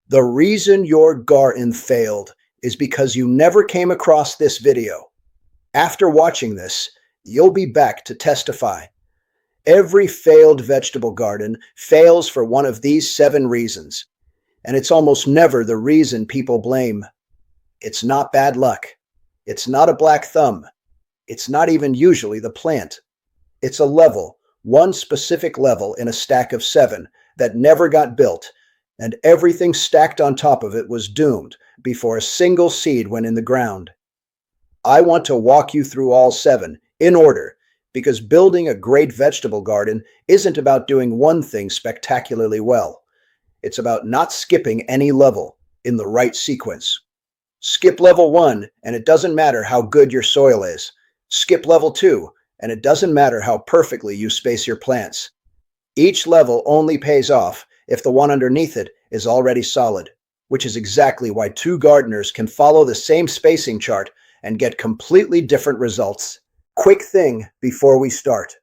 The reason your garden failed is because you never came across this video. After watching this, you'll be back to testify. Every failed vegetable garden fails for one of these 7 reasons, and it's almost never the reason people blame. It's not bad luck. It's not a black thumb. It's not even usually the plant. It's a level, one specific level in a stack of 7 that never got built, and everything stacked on top of it was doomed before a single seed went in the ground. I want to walk you through all 7 in order, because building a great vegetable garden isn't about doing one thing spectacularly well. It's about not skipping any level in the right sequence. Skip level 1, and it doesn't matter how good your soil is. Skip level 2, and it doesn't matter how perfectly you space your plants. Each level only pays off if the one underneath it is already solid, which is exactly why 2 gardeners can follow the same spacing chart and get completely different results. Quick thing before we start.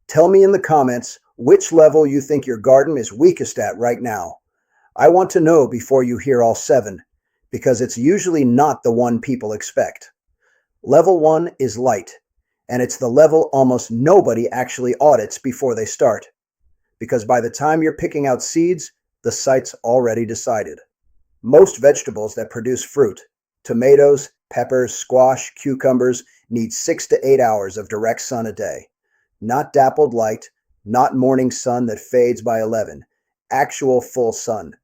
Tell me in the comments which level you think your garden is weakest at right now. I want to know before you hear all 7, because it's usually not the one people expect. Level 1 is light, and it's the level almost nobody actually audits before they start, because by the time you're picking out seeds, the site's already decided. Most vegetables that produce fruit, tomatoes, peppers, squash, cucumbers, need 6 to 8 hours of direct sun a day. Not dappled light, not morning sun that fades by 11, actual full sun.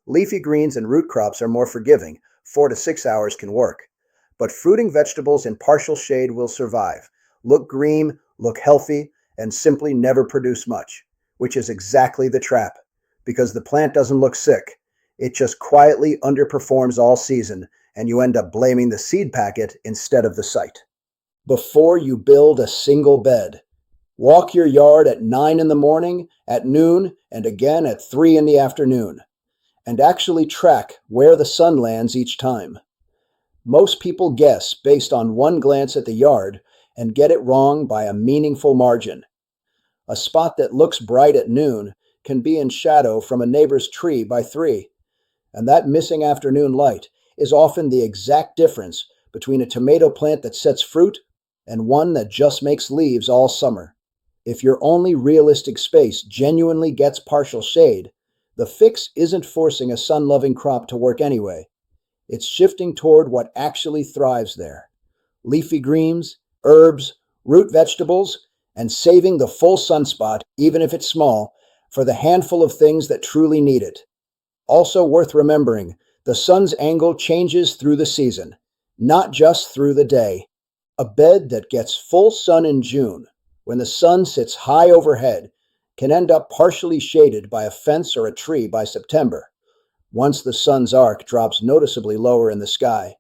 Leafy greens and root crops are more forgiving, 4 to 6 hours can work. But fruiting vegetables in partial shade will survive, look green, look healthy, and simply never produce much, which is exactly the trap, because the plant doesn't look sick. It just quietly underperforms all season, and you end up blaming the seed packet instead of the site. Before you build a single bed, walk your yard at 9 in the morning, at noon, and again at 3 in the afternoon, and actually track where the sun lands each time. Most people guess based on one glance at the yard and get it wrong by a meaningful margin. A spot that looks bright at noon can be in shadow from a neighbor's tree by 3, and that missing afternoon light is often the exact difference between a tomato plant that sets fruit and one that just makes leaves all summer. If your only realistic space genuinely gets partial shade, the fix isn't forcing a sun-loving crop to work anyway. It's shifting toward what actually thrives there: leafy greens, herbs, root vegetables, and saving the full sunspot, even if it's small, for the handful of things that truly need it. Also worth remembering, the sun's angle changes through the season, not just through the day. A bed that gets full sun in June, when the sun sits high overhead, can end up partially shaded by a fence or a tree by September, once the sun's arc drops noticeably lower in the sky.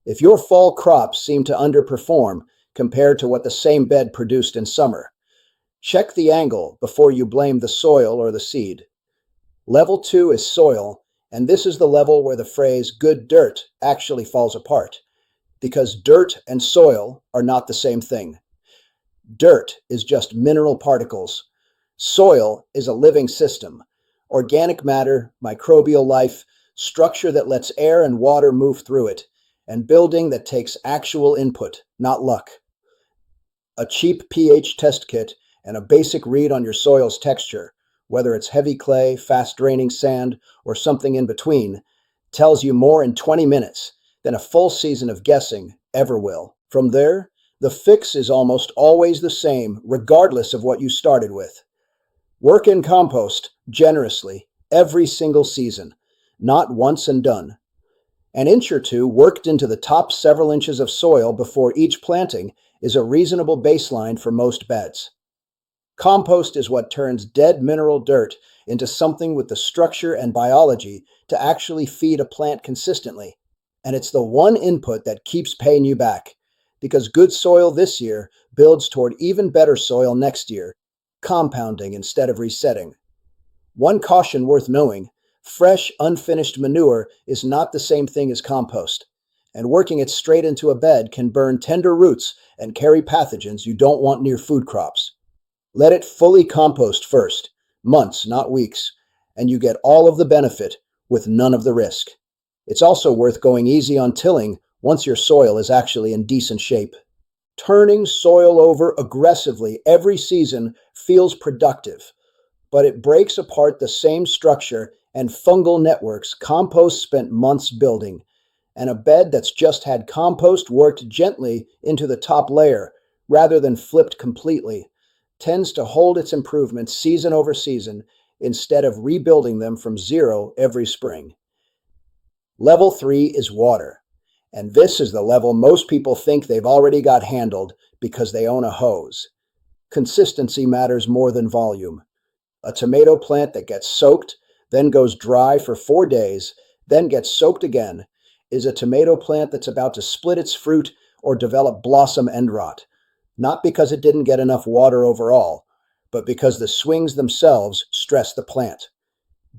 If your fall crops seem to underperform compared to what the same bed produced in summer, check the angle before you blame the soil or the seed. Level 2 is soil, and this is the level where the phrase "good dirt" actually falls apart, because dirt and soil are not the same thing. Dirt is just mineral particles. Soil is a living system, organic matter, microbial life, structure that lets air and water move through it, and building that takes actual input, not luck. A cheap pH test kit and a basic read on your soil's texture, whether it's heavy clay, fast-draining sand, or something in between, tells you more in 20 minutes than a full season of guessing ever will. From there, the fix is almost always the same, regardless of what you started with. Work in compost generously every single season, not once and done. An inch or two worked into the top several inches of soil before each planting is a reasonable baseline for most beds. Compost is what turns dead mineral dirt into something with the structure and biology to actually feed a plant consistently. And it's the one input that keeps paying you back, because good soil this year builds toward even better soil next year, compounding instead of resetting. One caution worth knowing: fresh, unfinished manure is not the same thing as compost, and working it straight into a bed can burn tender roots and carry pathogens you don't want near food crops. Let it fully compost first, months, not weeks, and you get all of the benefit with none of the risk. It's also worth going easy on tilling once your soil is actually in decent shape. Turning soil over aggressively every season feels productive, but it breaks apart the same structure and fungal networks compost spent months building, and a bed that's just had compost worked gently into the top layer rather than flipped completely tends to hold its improvements season over season instead of rebuilding them from zero every spring. Level 3 is water, and this is the level most people think they've already got handled because they own a hose. Consistency matters more than volume. A tomato plant that gets soaked, then goes dry for 4 days, then gets soaked again, is a tomato plant that's about to split its fruit or develop blossom end rot, not because it didn't get enough water overall, but because the swings themselves stress the plant.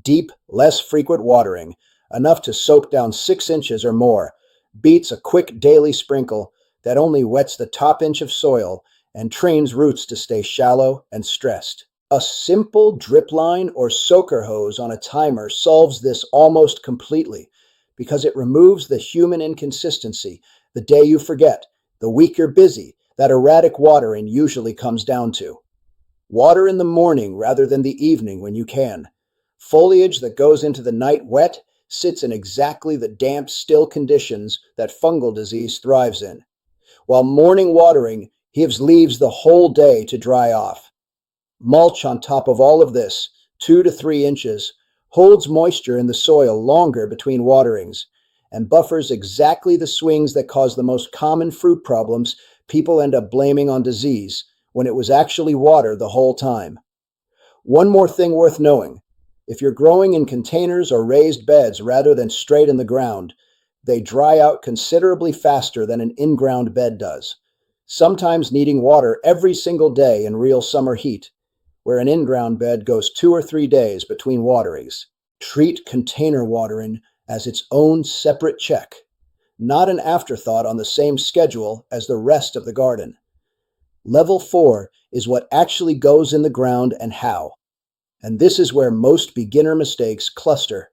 Deep, less frequent watering, enough to soak down 6 inches or more, beats a quick daily sprinkle that only wets the top inch of soil and trains roots to stay shallow and stressed. A simple drip line or soaker hose on a timer solves this almost completely because it removes the human inconsistency, the day you forget, the week you're busy, that erratic watering usually comes down to. Water in the morning rather than the evening when you can. Foliage that goes into the night wet sits in exactly the damp, still conditions that fungal disease thrives in, while morning watering gives leaves the whole day to dry off. Mulch on top of all of this, 2 to 3 inches, holds moisture in the soil longer between waterings and buffers exactly the swings that cause the most common fruit problems people end up blaming on disease when it was actually water the whole time. One more thing worth knowing. If you're growing in containers or raised beds rather than straight in the ground, they dry out considerably faster than an in-ground bed does, sometimes needing water every single day in real summer heat, where an in-ground bed goes 2 or 3 days between waterings. Treat container watering as its own separate check, not an afterthought on the same schedule as the rest of the garden. Level 4 is what actually goes in the ground and how. And this is where most beginner mistakes cluster,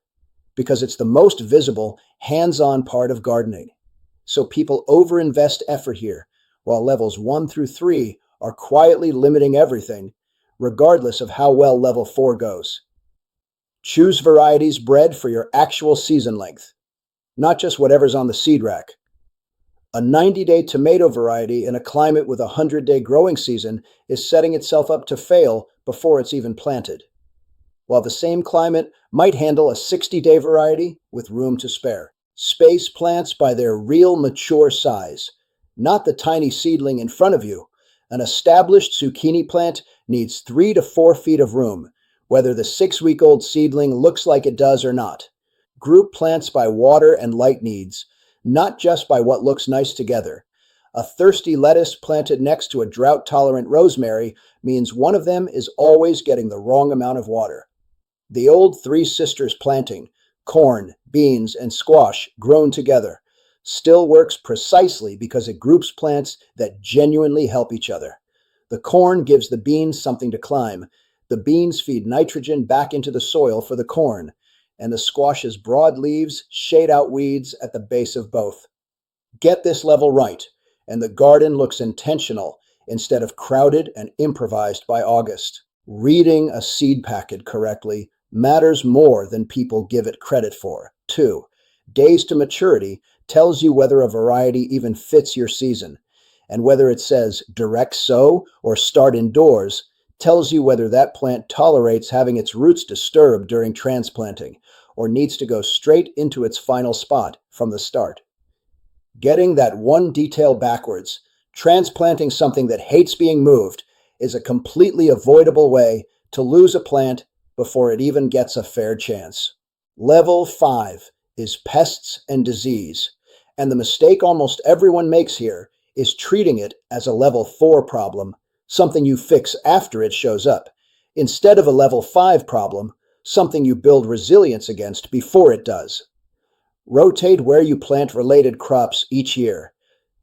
because it's the most visible, hands-on part of gardening. So people overinvest effort here, while levels 1 through 3 are quietly limiting everything, regardless of how well level 4 goes. Choose varieties bred for your actual season length, not just whatever's on the seed rack. A 90-day tomato variety in a climate with a 100-day growing season is setting itself up to fail before it's even planted, while the same climate might handle a 60-day variety with room to spare. Space plants by their real mature size, not the tiny seedling in front of you. An established zucchini plant needs 3 to 4 feet of room, whether the 6-week-old seedling looks like it does or not. Group plants by water and light needs, not just by what looks nice together. A thirsty lettuce planted next to a drought-tolerant rosemary means one of them is always getting the wrong amount of water. The old Three Sisters planting, corn, beans, and squash grown together, still works precisely because it groups plants that genuinely help each other. The corn gives the beans something to climb. The beans feed nitrogen back into the soil for the corn, and the squash's broad leaves shade out weeds at the base of both. Get this level right, and the garden looks intentional instead of crowded and improvised by August. Reading a seed packet correctly matters more than people give it credit for. 2. Days to maturity tells you whether a variety even fits your season, and whether it says direct sow or start indoors tells you whether that plant tolerates having its roots disturbed during transplanting or needs to go straight into its final spot from the start. Getting that one detail backwards, transplanting something that hates being moved, is a completely avoidable way to lose a plant before it even gets a fair chance. Level 5 is pests and disease, and the mistake almost everyone makes here is treating it as a level 4 problem, something you fix after it shows up, instead of a level 5 problem, something you build resilience against before it does. Rotate where you plant related crops each year.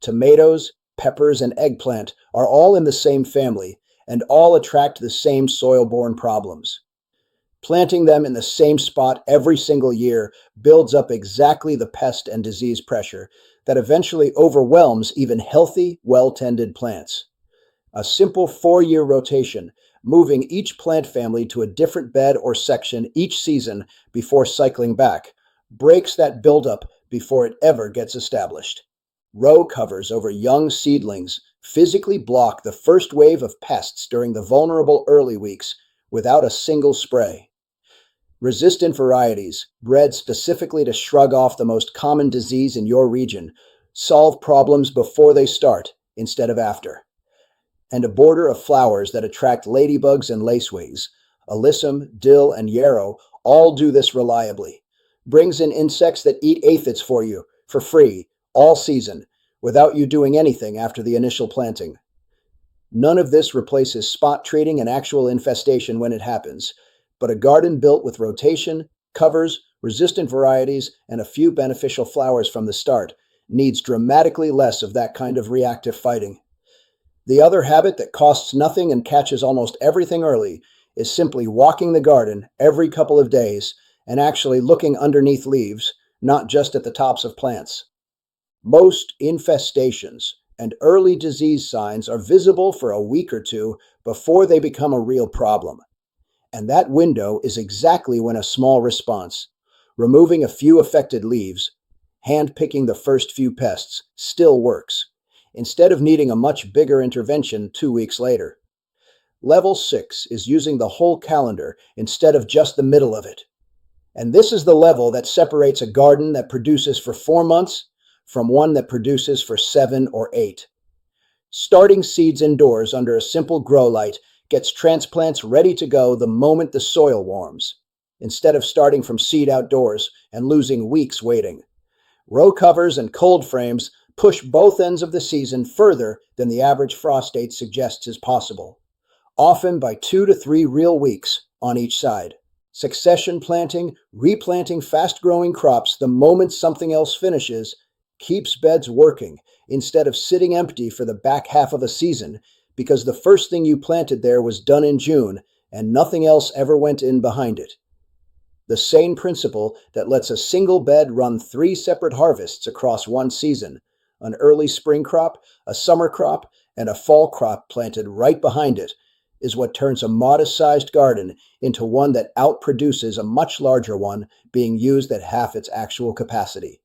Tomatoes, peppers, and eggplant are all in the same family and all attract the same soil-borne problems. Planting them in the same spot every single year builds up exactly the pest and disease pressure that eventually overwhelms even healthy, well-tended plants. A simple 4-year rotation, moving each plant family to a different bed or section each season before cycling back, breaks that buildup before it ever gets established. Row covers over young seedlings physically block the first wave of pests during the vulnerable early weeks without a single spray. Resistant varieties, bred specifically to shrug off the most common disease in your region, solve problems before they start instead of after. And a border of flowers that attract ladybugs and lacewings, alyssum, dill, and yarrow all do this reliably. Brings in insects that eat aphids for you, for free, all season, without you doing anything after the initial planting. None of this replaces spot treating and actual infestation when it happens, but a garden built with rotation, covers, resistant varieties, and a few beneficial flowers from the start needs dramatically less of that kind of reactive fighting. The other habit that costs nothing and catches almost everything early is simply walking the garden every couple of days and actually looking underneath leaves, not just at the tops of plants. Most infestations and early disease signs are visible for a week or two before they become a real problem. And that window is exactly when a small response, removing a few affected leaves, hand-picking the first few pests, still works, instead of needing a much bigger intervention 2 weeks later. Level 6 is using the whole calendar instead of just the middle of it. And this is the level that separates a garden that produces for 4 months from one that produces for 7 or 8. Starting seeds indoors under a simple grow light gets transplants ready to go the moment the soil warms, instead of starting from seed outdoors and losing weeks waiting. Row covers and cold frames push both ends of the season further than the average frost date suggests is possible, often by 2 to 3 real weeks on each side. Succession planting, replanting fast-growing crops the moment something else finishes, keeps beds working instead of sitting empty for the back half of a season because the first thing you planted there was done in June and nothing else ever went in behind it. The same principle that lets a single bed run 3 separate harvests across one season, an early spring crop, a summer crop, and a fall crop planted right behind it, is what turns a modest-sized garden into one that outproduces a much larger one being used at half its actual capacity.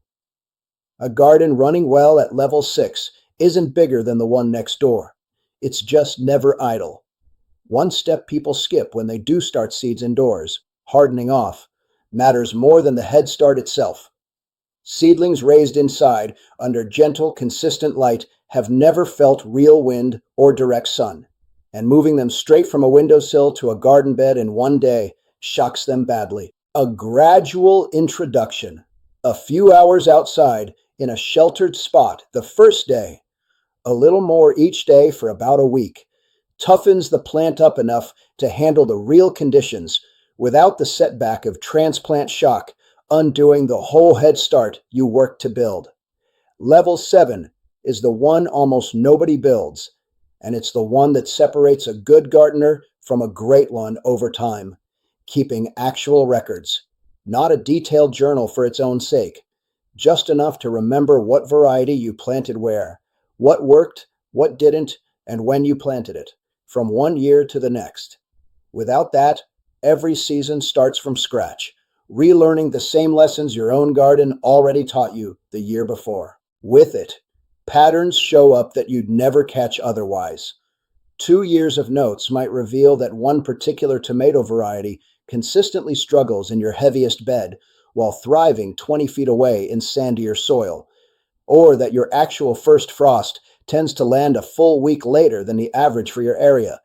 A garden running well at level 6 isn't bigger than the one next door. It's just never idle. One step people skip when they do start seeds indoors, hardening off, matters more than the head start itself. Seedlings raised inside under gentle, consistent light have never felt real wind or direct sun, and moving them straight from a windowsill to a garden bed in one day shocks them badly. A gradual introduction, a few hours outside in a sheltered spot the first day, a little more each day for about a week, toughens the plant up enough to handle the real conditions without the setback of transplant shock, undoing the whole head start you worked to build. Level 7 is the one almost nobody builds, and it's the one that separates a good gardener from a great one over time, keeping actual records, not a detailed journal for its own sake, just enough to remember what variety you planted where, what worked, what didn't, and when you planted it, from one year to the next. Without that, every season starts from scratch, relearning the same lessons your own garden already taught you the year before. With it, patterns show up that you'd never catch otherwise. 2 years of notes might reveal that one particular tomato variety consistently struggles in your heaviest bed while thriving 20 feet away in sandier soil, or that your actual first frost tends to land a full week later than the average for your area,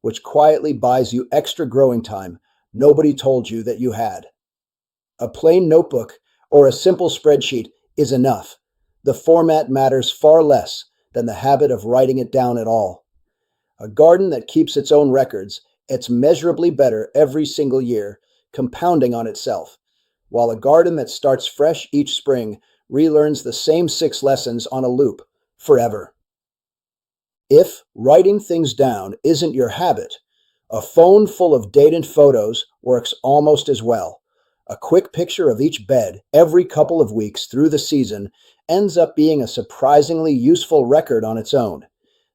which quietly buys you extra growing time nobody told you that you had. A plain notebook or a simple spreadsheet is enough. The format matters far less than the habit of writing it down at all. A garden that keeps its own records, it's measurably better every single year, compounding on itself, while a garden that starts fresh each spring relearns the same 6 lessons on a loop, forever. If writing things down isn't your habit, A phone full of dated photos works almost as well. A quick picture of each bed every couple of weeks through the season ends up being a surprisingly useful record on its own,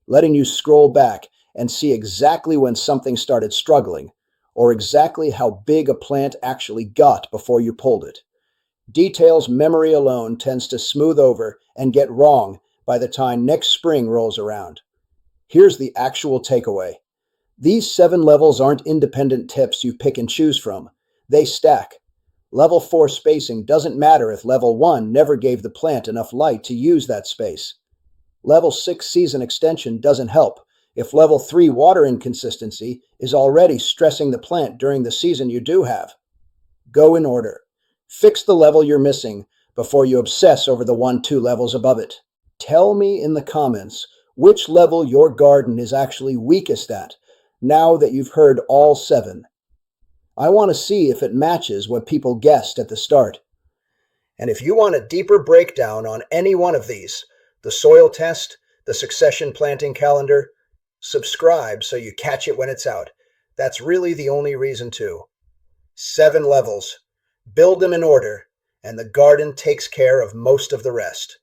letting you scroll back and see exactly when something started struggling, or exactly how big a plant actually got before you pulled it. Details memory alone tends to smooth over and get wrong by the time next spring rolls around. Here's the actual takeaway. These 7 levels aren't independent tips you pick and choose from. They stack. Level 4 spacing doesn't matter if Level 1 never gave the plant enough light to use that space. Level 6 season extension doesn't help if Level 3 water inconsistency is already stressing the plant during the season you do have. Go in order. Fix the level you're missing before you obsess over the 1-2 levels above it. Tell me in the comments which level your garden is actually weakest at now that you've heard all 7. I want to see if it matches what people guessed at the start. And if you want a deeper breakdown on any one of these, the soil test, the succession planting calendar, subscribe so you catch it when it's out. That's really the only reason to. 7 levels. Build them in order, and the garden takes care of most of the rest.